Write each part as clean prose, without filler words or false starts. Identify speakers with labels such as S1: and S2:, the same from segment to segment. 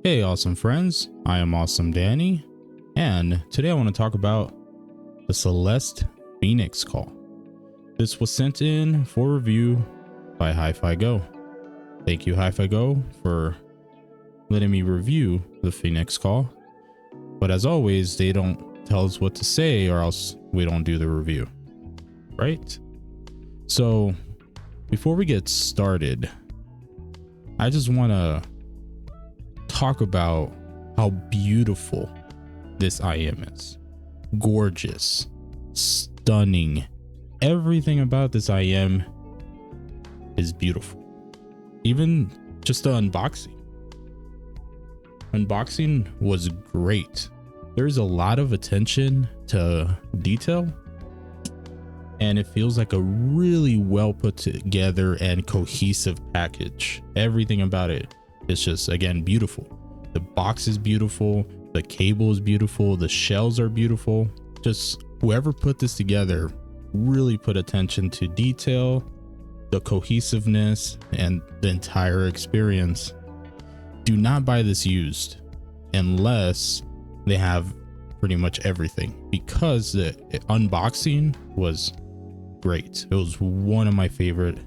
S1: Hey awesome friends, I am Awesome Danny, and today I want to talk about the Celest Phoenixcall. This was sent in for review by HiFiGo. Thank you HiFiGo for letting me review the Phoenixcall, but as always they don't tell us what to say or else we don't do the review, right? So before we get started, I just want to talk about how beautiful this IM is. Gorgeous, stunning. Everything about this IM is beautiful. Even just the unboxing was great. There's a lot of attention to detail, and it feels like a really well put together and cohesive package. Everything about it is just, again, beautiful. The box is beautiful, the cable is beautiful, the shells are beautiful. Just whoever put this together really put attention to detail, the cohesiveness, and the entire experience. Do not buy this used unless they have pretty much everything, because the unboxing was great. It was one of my favorite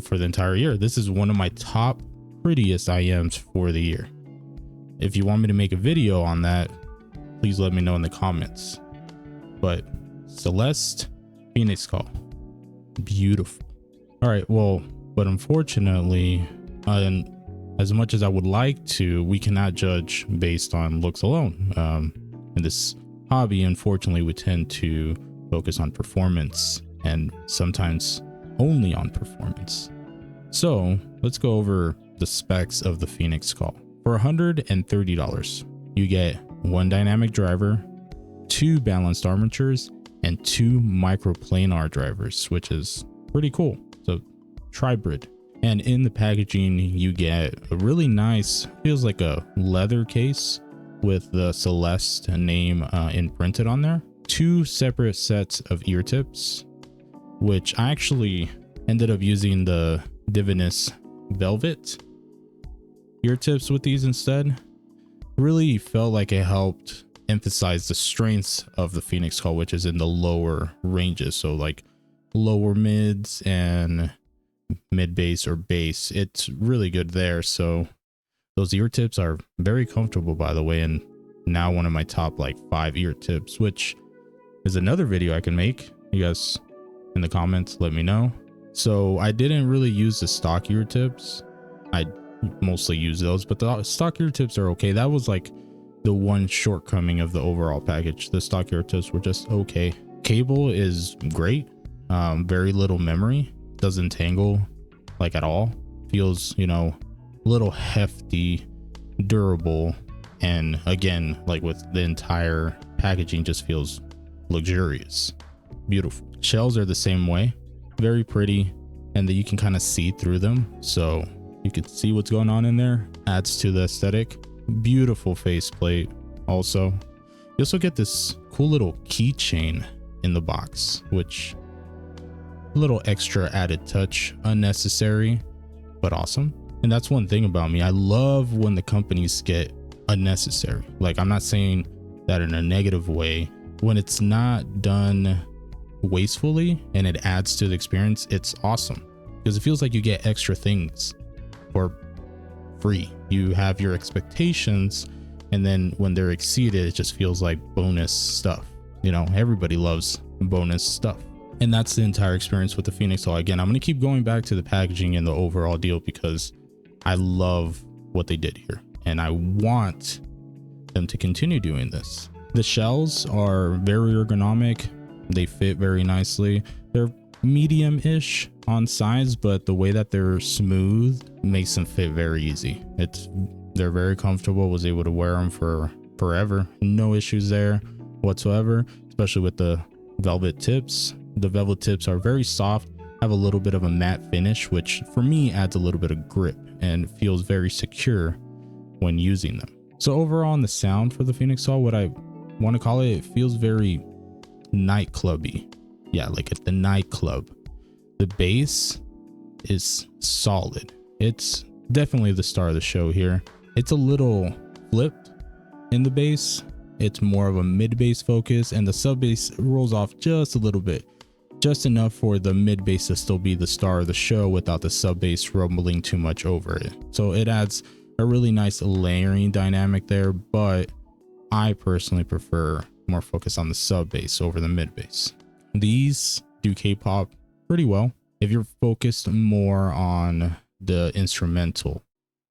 S1: for the entire year. This is one of my top prettiest IMs for the year. If you want me to make a video on that, please let me know in the comments. But Celest Phoenixcall, beautiful. All right, well, but unfortunately, as much as I would like to, we cannot judge based on looks alone. In this hobby, unfortunately, we tend to focus on performance, and sometimes only on performance. So let's go over the specs of the Phoenixcall. For $130, you get one dynamic driver, two balanced armatures, and two microplanar drivers, which is pretty cool. So tribrid. And in the packaging, you get a really nice, feels like a leather case with the Celest name imprinted on there. Two separate sets of ear tips, which I actually ended up using the Divinus Velvet ear tips with these instead. Really felt like it helped emphasize the strengths of the Phoenixcall, which is in the lower ranges. So like lower mids and mid bass or bass. It's really good there. So those ear tips are very comfortable, by the way, and now one of my top like 5 ear tips, which is another video I can make. You guys in the comments, let me know. So I didn't really use the stock ear tips. I mostly use those, but the stock ear tips are okay. That was like the one shortcoming of the overall package. The stock ear tips were just okay. Cable is great. Very little memory. Doesn't tangle like at all. Feels, you know, a little hefty, durable, and again, like with the entire packaging, just feels luxurious. Beautiful. Shells are the same way. Very pretty, and that you can kind of see through them, so you can see what's going on in there. Adds to the aesthetic. Beautiful faceplate. Also, you also get this cool little keychain in the box, which a little extra added touch, unnecessary but awesome. And that's one thing about me, I love when the companies get unnecessary. Like, I'm not saying that in a negative way. When it's not done wastefully and it adds to the experience, it's awesome, because it feels like you get extra things for free. You have your expectations, and then when they're exceeded, it just feels like bonus stuff. You know, everybody loves bonus stuff, and that's the entire experience with the Phoenixcall. Again, I'm going to keep going back to the packaging and the overall deal because I love what they did here, and I want them to continue doing this. The shells are very ergonomic. They fit very nicely. They're medium-ish on size, but the way that they're smooth makes them fit very easy. They're very comfortable. Was able to wear them for forever. No issues there whatsoever, especially with the velvet tips. The velvet tips are very soft, have a little bit of a matte finish, which for me adds a little bit of grip and feels very secure when using them. So overall, on the sound for the Phoenixcall, what I want to call it, it feels very nightclubby. Yeah, like at the nightclub. The bass is solid. It's definitely the star of the show here. It's a little flipped in the bass. It's more of a mid bass focus, and the sub bass rolls off just a little bit, just enough for the mid bass to still be the star of the show without the sub bass rumbling too much over it. So it adds a really nice layering dynamic there, but I personally prefer more focus on the sub bass over the mid bass. These do K-pop pretty well if you're focused more on the instrumental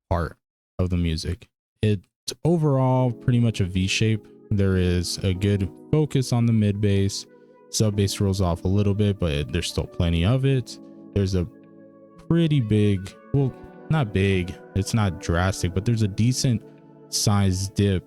S1: part of the music. It's overall pretty much a V shape. There is a good focus on the mid bass. Sub bass rolls off a little bit, but there's still plenty of it. There's a pretty big, well, not big, it's not drastic, but there's a decent sized dip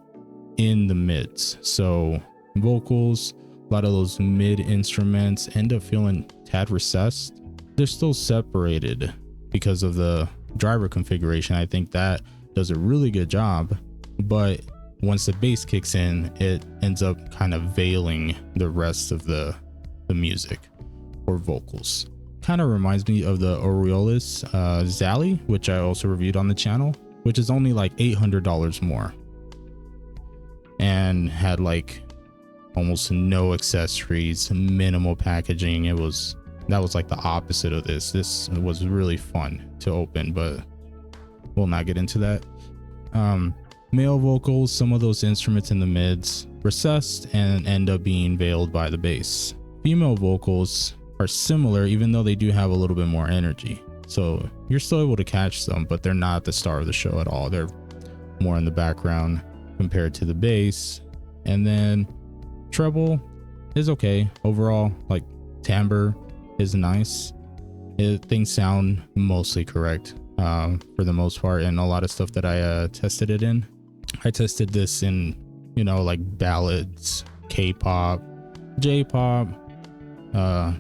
S1: in the mids. So vocals, a lot of those mid instruments end up feeling tad recessed. They're still separated because of the driver configuration. I think that does a really good job, but once the bass kicks in, it ends up kind of veiling the rest of the music or vocals. Kind of reminds me of the Aureolus Zally, which I also reviewed on the channel, which is only like $800 more and had like almost no accessories, minimal packaging. That was like the opposite of this. This was really fun to open, but we'll not get into that. Male vocals, some of those instruments in the mids recessed and end up being veiled by the bass. Female vocals are similar, even though they do have a little bit more energy. So you're still able to catch them, but they're not the star of the show at all. They're more in the background compared to the bass. And then treble is okay overall. Like timbre is nice. Things sound mostly correct for the most part, and a lot of stuff that I tested it in. I tested this in, like ballads, K-pop, J-pop,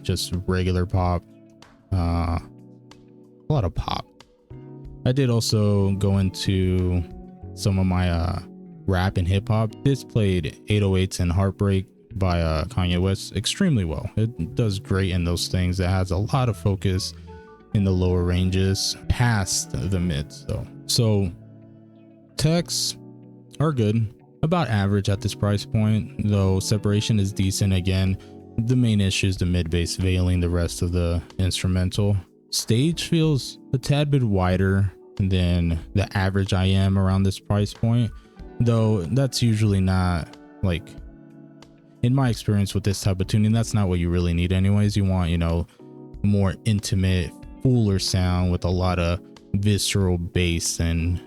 S1: just regular pop, a lot of pop. I did also go into some of my rap and hip hop. This played 808s and Heartbreak by Kanye West extremely well. It does great in those things. It has a lot of focus in the lower ranges past the mids though. So techs are good, about average at this price point, though separation is decent. Again, the main issue is the mid bass veiling the rest of the instrumental. Stage feels a tad bit wider than the average I am around this price point, though that's usually not, like, in my experience with this type of tuning, that's not what you really need anyways. You want, more intimate, fuller sound with a lot of visceral bass and,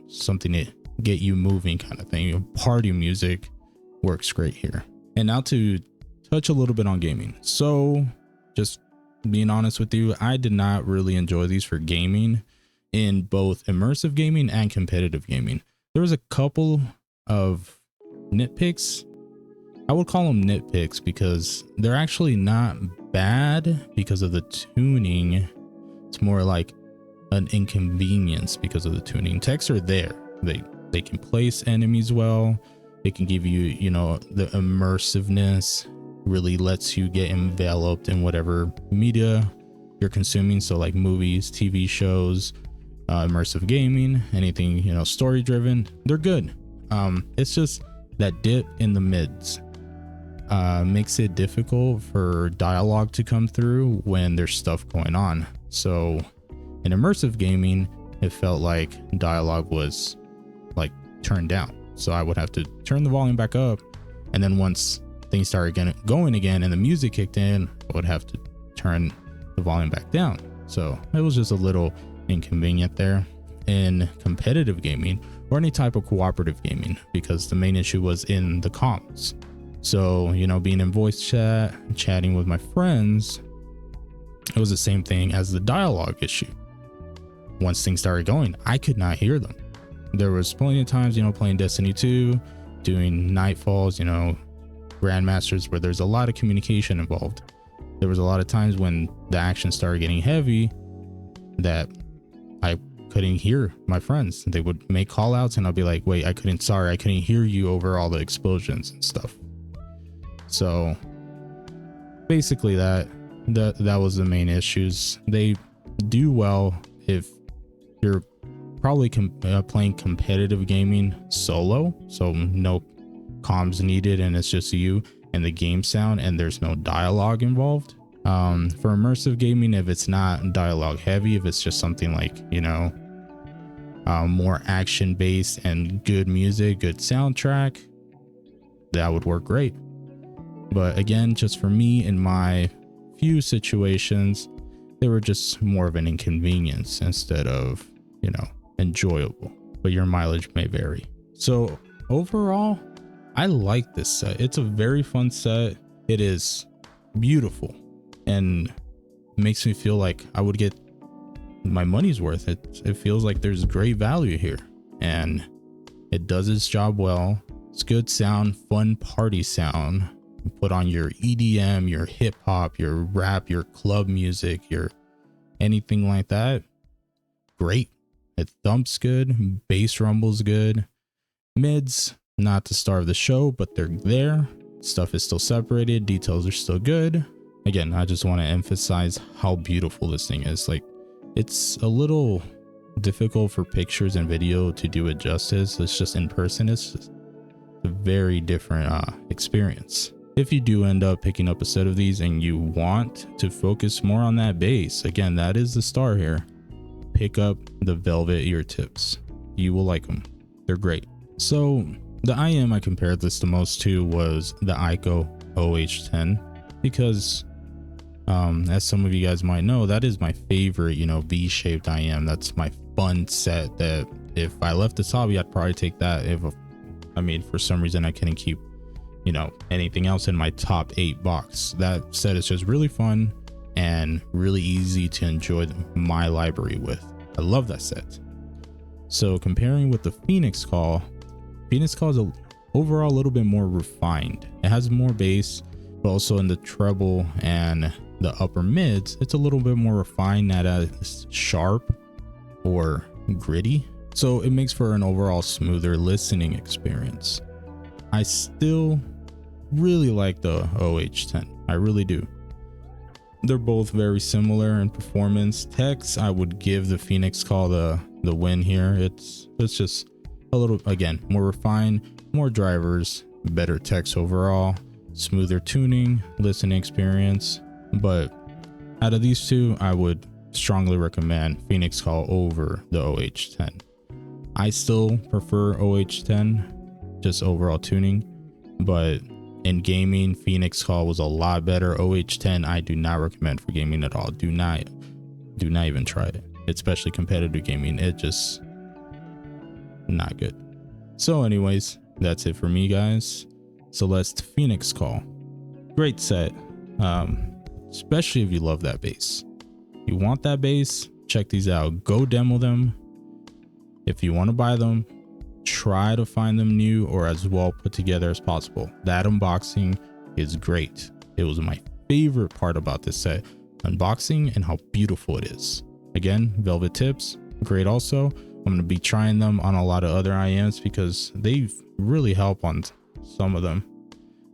S1: something to get you moving kind of thing. Party music works great here. And now to touch a little bit on gaming. So just being honest with you, I did not really enjoy these for gaming, in both immersive gaming and competitive gaming. There was a couple of nitpicks. I would call them nitpicks because they're actually not bad because of the tuning. It's more like an inconvenience because of the tuning. Techs are there. They can place enemies well. They can give you, the immersiveness, really lets you get enveloped in whatever media you're consuming. So like movies, TV shows, immersive gaming, anything, story driven, they're good. It's just that dip in the mids makes it difficult for dialogue to come through when there's stuff going on. So in immersive gaming, it felt like dialogue was like turned down. So I would have to turn the volume back up, and then once things started going again and the music kicked in, I would have to turn the volume back down. So it was just a little inconvenient there. In competitive gaming or any type of cooperative gaming, because the main issue was in the comms. So, being in voice chat, chatting with my friends, it was the same thing as the dialogue issue. Once things started going, I could not hear them. There was plenty of times, playing Destiny 2, doing Nightfalls, Grandmasters, where there's a lot of communication involved. There was a lot of times when the action started getting heavy that I couldn't hear my friends. They would make call outs and I'll be like, wait, I couldn't hear you over all the explosions and stuff. So basically that was the main issues. They do well if you're probably playing competitive gaming solo, so no comms needed, and it's just you and the game sound, and there's no dialogue involved. For immersive gaming, if it's not dialogue heavy, if it's just something like, you know, more action based and good music, good soundtrack, that would work great. But again, just for me, in my few situations, they were just more of an inconvenience instead of, you know, enjoyable, but your mileage may vary. So overall, I like this set. It's a very fun set. It is beautiful and makes me feel like I would get my money's worth. It feels like there's great value here, and it does its job well. It's good sound, fun party sound. You put on your EDM, your hip hop, your rap, your club music, your anything like that. Great. It thumps good. Bass rumbles good. Mids, not to starve the show, but they're there. Stuff is still separated. Details are still good. Again, I just want to emphasize how beautiful this thing is. Like, it's a little difficult for pictures and video to do it justice. It's just in person. It's just a very different experience. If you do end up picking up a set of these and you want to focus more on that bass, again, that is the star here. Pick up the velvet ear tips. You will like them. They're great. So the IM I compared this the most to was the HiFiGo OH10, because as some of you guys might know, that is my favorite, you know, V-shaped IM. That's my fun set that if I left this hobby, I'd probably take that. If I mean, for some reason I couldn't keep, you know, anything else in my top 8 box. That set is just really fun and really easy to enjoy my library with. I love that set. So comparing with the Phoenixcall is overall a little bit more refined. It has more bass, but also in the treble and the upper mids, it's a little bit more refined, not as sharp or gritty. So it makes for an overall smoother listening experience. I still really like the OH10. I really do. They're both very similar in performance. Text, I would give the Phoenixcall the win here. It's just a little, again, more refined, more drivers, better text overall, smoother tuning, listening experience. But out of these two, I would strongly recommend Phoenixcall over the OH10. I still prefer OH10, just overall tuning, but in gaming, Phoenixcall was a lot better. OH10, I do not recommend for gaming at all. Do not even try it, especially competitive gaming. It just not good. So anyways, that's it for me, guys. Celest Phoenixcall, great set, especially if you love that bass. You want that bass, check these out. Go demo them. If you want to buy them, try to find them new or as well put together as possible. That unboxing is great. It was my favorite part about this set, unboxing and how beautiful it is. Again, velvet tips, great also. I'm going to be trying them on a lot of other IMs because they really help on some of them.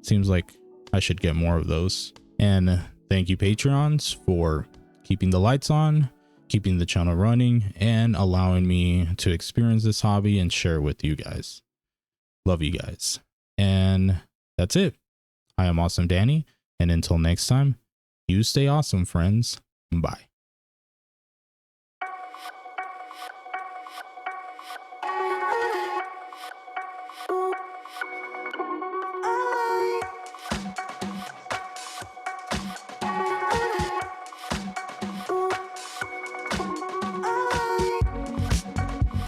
S1: Seems like I should get more of those. And thank you, Patreons, for keeping the lights on, keeping the channel running, and allowing me to experience this hobby and share it with you guys. Love you guys. And that's it. I am Awesome Danny, and until next time, you stay awesome, friends. Bye.